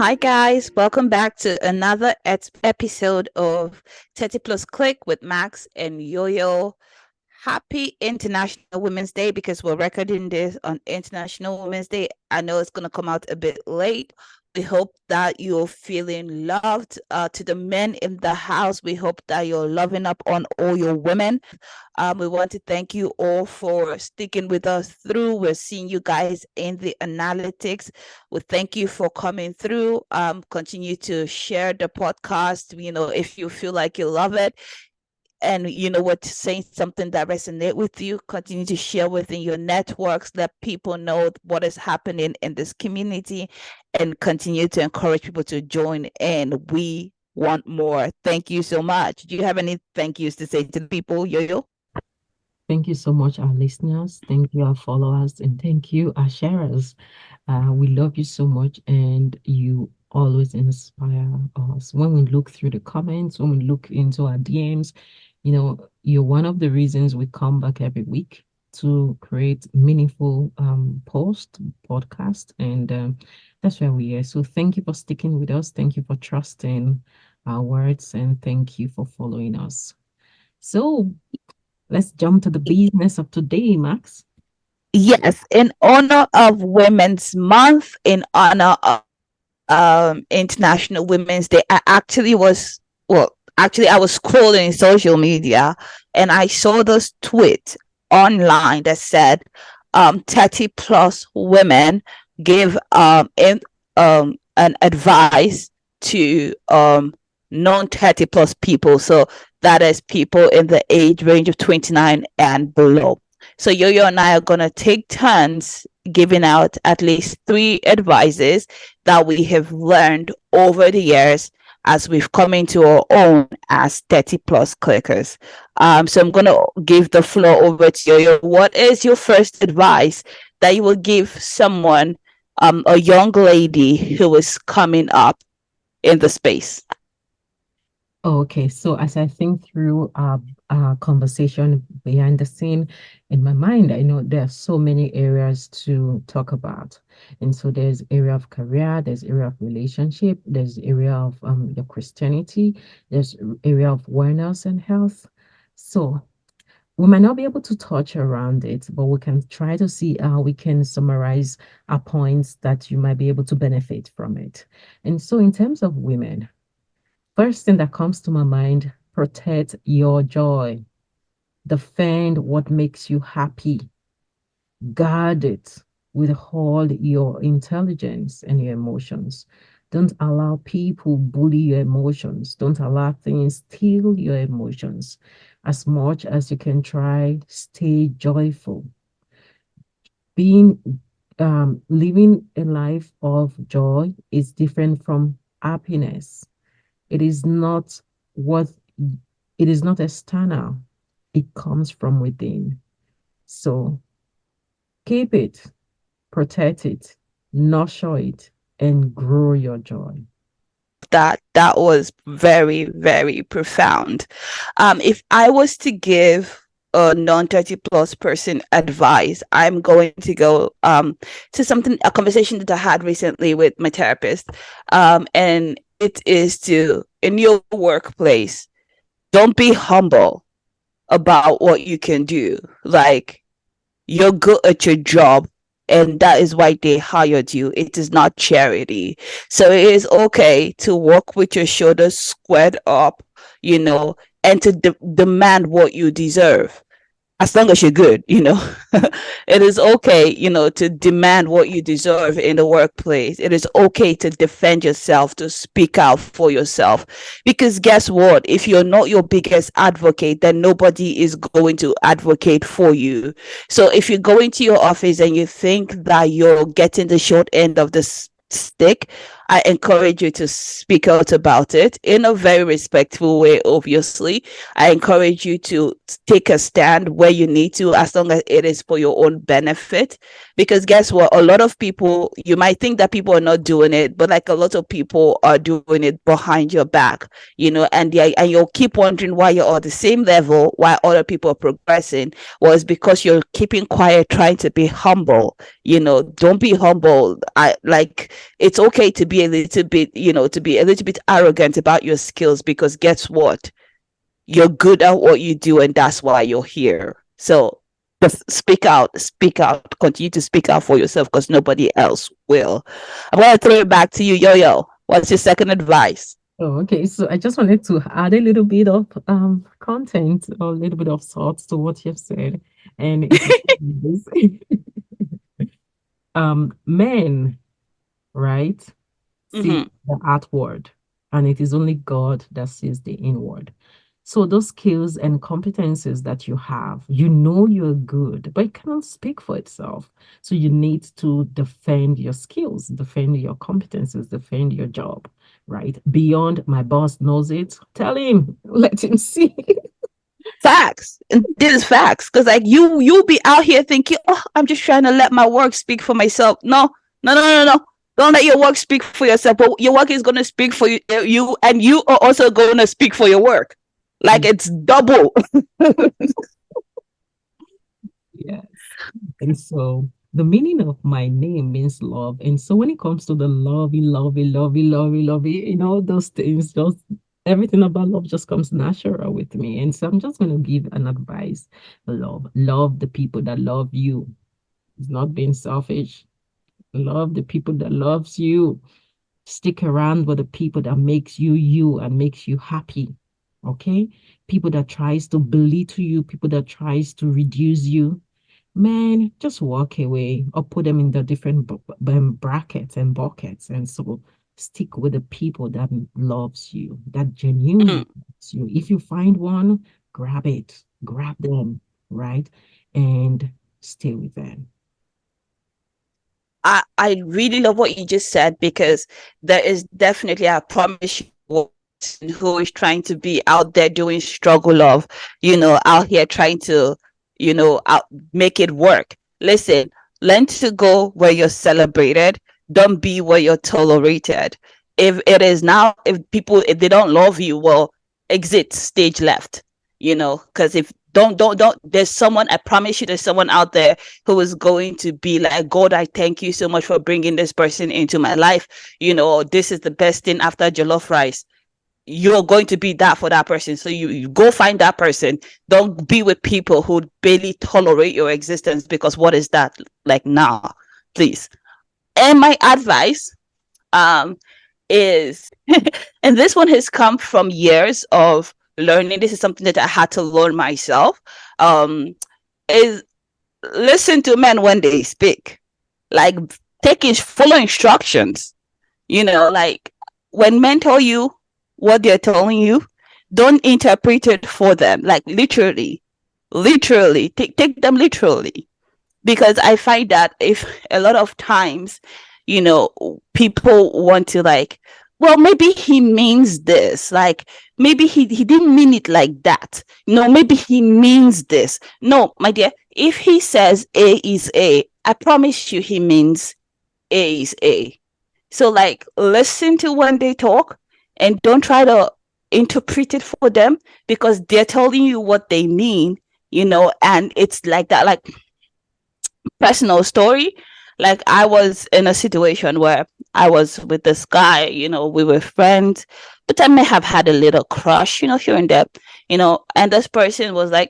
Hi, guys. Welcome back to another episode of 30 Plus Click with Max and Yo Yo. Happy International Women's Day because we're recording this on International Women's Day. I know it's going to come out a bit late. We hope that you're feeling loved. To the men in the house, we hope that you're loving up on all your women. We want to thank you all for sticking with us through. We're seeing you guys in the analytics. We thank you for coming through. Continue to share the podcast. If you feel like you love it, and what, saying something that resonate with you, continue to share within your networks. Let people know what is happening in this community, and continue to encourage people to join in. We want more. Thank you so much. Do you have any thank yous to say to the people, Yo-Yo? Thank you so much, our listeners. Thank you, our followers, and thank you, our sharers. We love you so much, and you always inspire us. When we look through the comments, when we look into our DMs, you're one of the reasons we come back every week to create meaningful podcast, and that's why we're here. So thank you for sticking with us. Thank you for trusting our words, and thank you for following us. So let's jump to the business of today, Max. Yes, in honor of Women's Month, in honor of International Women's Day, I was scrolling social media and I saw this tweet online that said 30 plus women give an advice to non 30 plus people. So that is people in the age range of 29 and below. So Yo-Yo and I are going to take turns giving out at least three advices that we have learned over the years as we've come into our own as 30 plus clickers. So I'm going to give the floor over to Yo-Yo. What is your first advice that you will give someone, a young lady who is coming up in the space? Okay, so as I think through our conversation behind the scene, in my mind, I know there are so many areas to talk about. And so there's area of career, there's area of relationship, there's area of your Christianity, there's area of wellness and health. So we might not be able to touch around it, but we can try to see how we can summarize our points that you might be able to benefit from it. And so in terms of women, first thing that comes to my mind, protect your joy. Defend what makes you happy. Guard it. Withhold your intelligence and your emotions. Don't allow people bully your emotions. Don't allow things steal your emotions. As much as you can try, stay joyful. Being living a life of joy is different from happiness. It is not what it is not external. It comes from within. So keep it, protect it, nurture it, and grow your joy. That was very, very profound. If I was to give a non 30 plus person advice, I'm going to go to a conversation that I had recently with my therapist. And it is to, in your workplace, don't be humble about what you can do. Like, you're good at your job, and that is why they hired you. It is not charity. So it is okay to walk with your shoulders squared up, you know, and to demand what you deserve, as long as you're good. It is okay, to demand what you deserve in the workplace. It is okay to defend yourself, to speak out for yourself. Because guess what? If you're not your biggest advocate, then nobody is going to advocate for you. So if you go into your office and you think that you're getting the short end of the stick, I encourage you to speak out about it in a very respectful way, obviously. I encourage you to take a stand where you need to, as long as it is for your own benefit. Because guess what? A lot of people, you might think that people are not doing it, but like a lot of people are doing it behind your back, and you'll keep wondering why you're at the same level while other people are progressing. Well, it's because you're keeping quiet, trying to be humble. Don't be humble. I like it's okay to be a little bit, to be a little bit arrogant about your skills, because guess what? You're good at what you do, and that's why you're here. So just speak out, continue to speak out for yourself, because nobody else will. I'm gonna throw it back to you, Yo-Yo. What's your second advice? Oh, okay. So I just wanted to add a little bit of content or a little bit of thoughts to what you've said. And it goes like this. Men, right, see Mm-hmm. the outward, and it is only God that sees the inward. So those skills and competencies that you have, you know you're good, but it cannot speak for itself. So you need to defend your skills, defend your competencies, defend your job, right? Beyond my boss knows it, tell him, let him see. Facts. And this is facts. Because like you'll be out here thinking, oh, I'm just trying to let my work speak for myself. No, no, no, no, no. Don't let your work speak for yourself. But your work is gonna speak for you, and you are also gonna speak for your work. Like it's double. Yes. And so the meaning of my name means love. And so when it comes to the lovey, those things, just everything about love just comes natural with me. And so I'm just going to give an advice. Love the people that love you. It's not being selfish. Love the people that loves you. Stick around with the people that makes you you and makes you happy. Okay? People that tries to belittle you, people that tries to reduce you, man, just walk away or put them in the different brackets and buckets. And so stick with the people that loves you, that genuinely Mm. loves you. If you find one, grab it, grab them, right? And stay with them. I really love what you just said, because there is definitely, I promise you, who is trying to be out there doing struggle of, out here trying to, out make it work. Listen, learn to go where you're celebrated. Don't be where you're tolerated. If it is now, if they don't love you, well, exit stage left. Because if don't, there's someone, I promise you, there's someone out there who is going to be like, God, I thank you so much for bringing this person into my life. This is the best thing after jollof rice. You're going to be that for that person. So you go find that person. Don't be with people who barely tolerate your existence, because what is that like now? Please. And my advice um is and this one has come from years of learning. This is something that I had to learn myself. Is listen to men when they speak. Like follow instructions. Like when men tell you what they're telling you, don't interpret it for them. Like literally, take them literally. Because I find that if a lot of times, people want to like, well, maybe he means this. Like maybe he didn't mean it like that. No, maybe he means this. No, my dear, if he says A is A, I promise you he means A is A. So like listen to when they talk, and don't try to interpret it for them, because they're telling you what they mean, and it's like that. Like personal story. Like I was in a situation where I was with this guy, we were friends, but I may have had a little crush, here and there, and this person was like,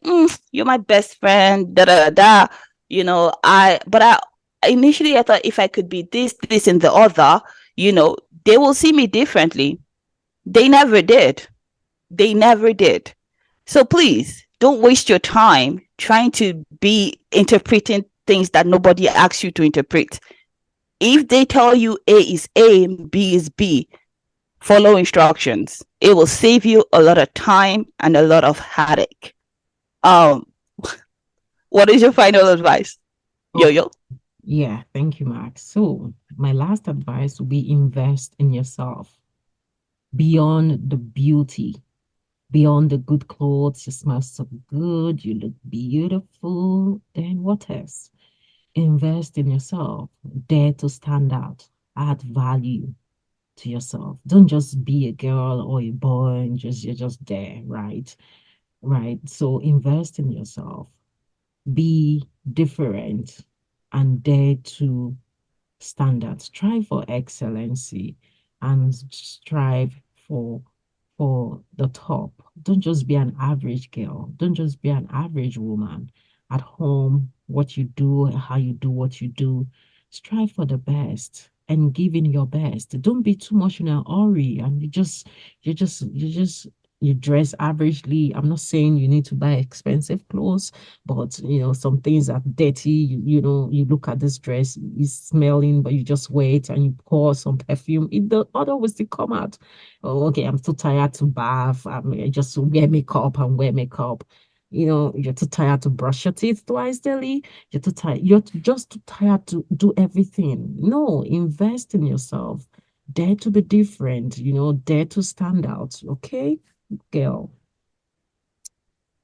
you're my best friend, da da da. But I initially I thought if I could be this, and the other, they will see me differently. They never did. They never did. So please don't waste your time trying to be interpreting things that nobody asks you to interpret. If they tell you A is A, B is B, follow instructions. It will save you a lot of time and a lot of headache. Um, what is your final advice, Yo Okay. Yo? Yeah, thank you, Max. So my last advice would be invest in yourself beyond the beauty, beyond the good clothes. You smell so good, you look beautiful. Then what else? Invest in yourself. Dare to stand out. Add value to yourself. Don't just be a girl or a boy and you're just there, right? Right. So invest in yourself. Be different. and dare to standards. Strive for excellency and strive for the top. Don't just be an average girl. Don't just be an average woman at home. What you do, how you do what you do. Strive for the best and give in your best. Don't be too much in a hurry and you just you dress averagely. I'm not saying you need to buy expensive clothes, but some things are dirty. You look at this dress, it's smelling, but you just wait and you pour some perfume. The other will still come out. Oh, okay, I'm too tired to bath. I just wear makeup and wear makeup. You're too tired to brush your teeth twice daily. You're too tired. You're just too tired to do everything. No, invest in yourself. Dare to be different. Dare to stand out. Okay, girl.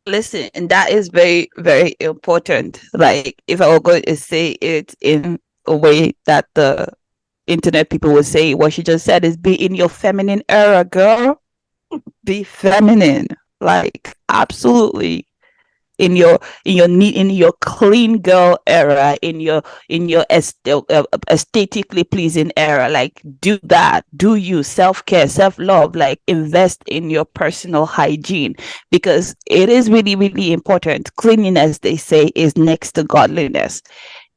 Listen, and that is very, very important. Like, if I were going to say it in a way that the internet people would say, what she just said is be in your feminine era, girl. Be feminine. Like, absolutely. In your clean girl era, in your aesthetically pleasing era, like, do that. Do you self-care, self-love, like, invest in your personal hygiene, because it is really, really important. Cleanliness, they say, is next to godliness.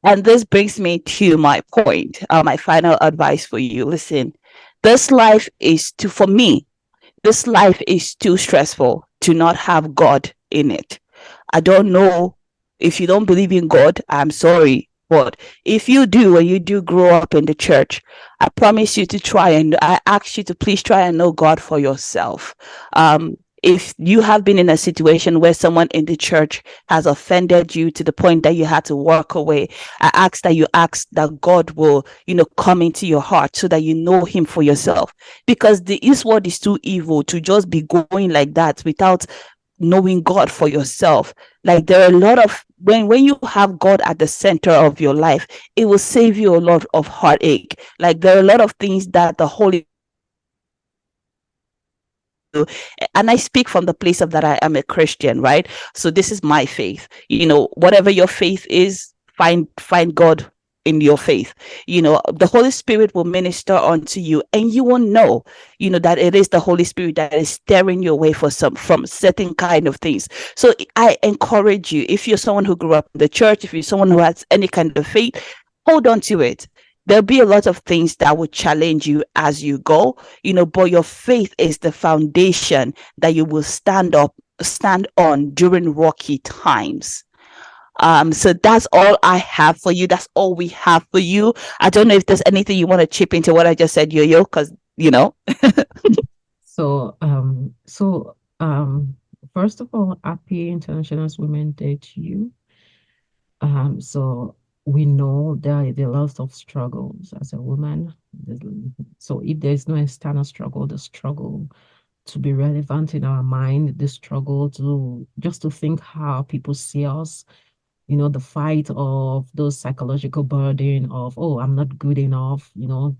And this brings me to my point, my final advice for you. Listen, this life is too for me this life is too stressful to not have God in it. I don't know if you don't believe in God, I'm sorry. But if you do, and you do grow up in the church, I promise you to try, and I ask you to please try and know God for yourself. If you have been in a situation where someone in the church has offended you to the point that you had to walk away, I ask that you ask that God will, come into your heart so that you know Him for yourself. Because this world is too evil to just be going like that without knowing God for yourself. Like, there are a lot of when you have God at the center of your life, it will save you a lot of heartache. Like, there are a lot of things that the Holy and I speak from the place of that I am a Christian, right? So this is my faith. Whatever your faith is, find God in your faith. The Holy Spirit will minister unto you, and you will know, that it is the Holy Spirit that is steering you away from certain kind of things. So I encourage you, if you're someone who grew up in the church, if you're someone who has any kind of faith, hold on to it. There'll be a lot of things that will challenge you as you go, but your faith is the foundation that you will stand on during rocky times. So that's all I have for you. That's all we have for you. I don't know if there's anything you want to chip into what I just said, Yo-Yo, because So first of all, happy International Women's Day to you. So we know there are lots of struggles as a woman. So if there's no external struggle, the struggle to be relevant in our mind, the struggle to just to think how people see us, the fight of those psychological burden of, oh, I'm not good enough,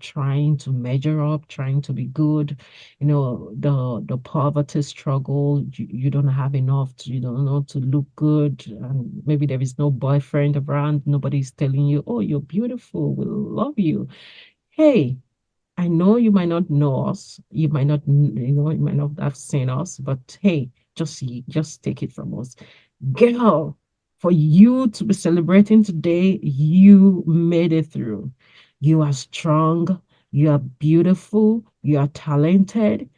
trying to measure up, trying to be good, the poverty struggle, you don't have enough to, to look good. And maybe there is no boyfriend around, nobody's telling you, oh, you're beautiful, we love you. Hey, I know you might not know us, you might not have seen us, but hey, just take it from us. Girl, for you to be celebrating today, you made it through. You are strong, you are beautiful, you are talented,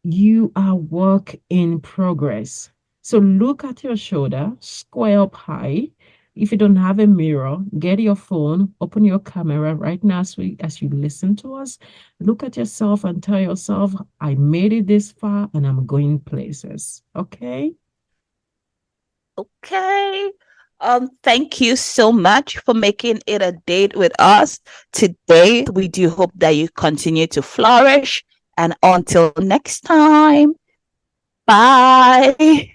you are work in progress. So look at your shoulder, square up high. If you don't have a mirror, get your phone, open your camera right now as you listen to us. Look at yourself and tell yourself, I made it this far and I'm going places. Okay? okay. Thank you so much for making it a date with us today. We do hope that you continue to flourish. And until next time, bye.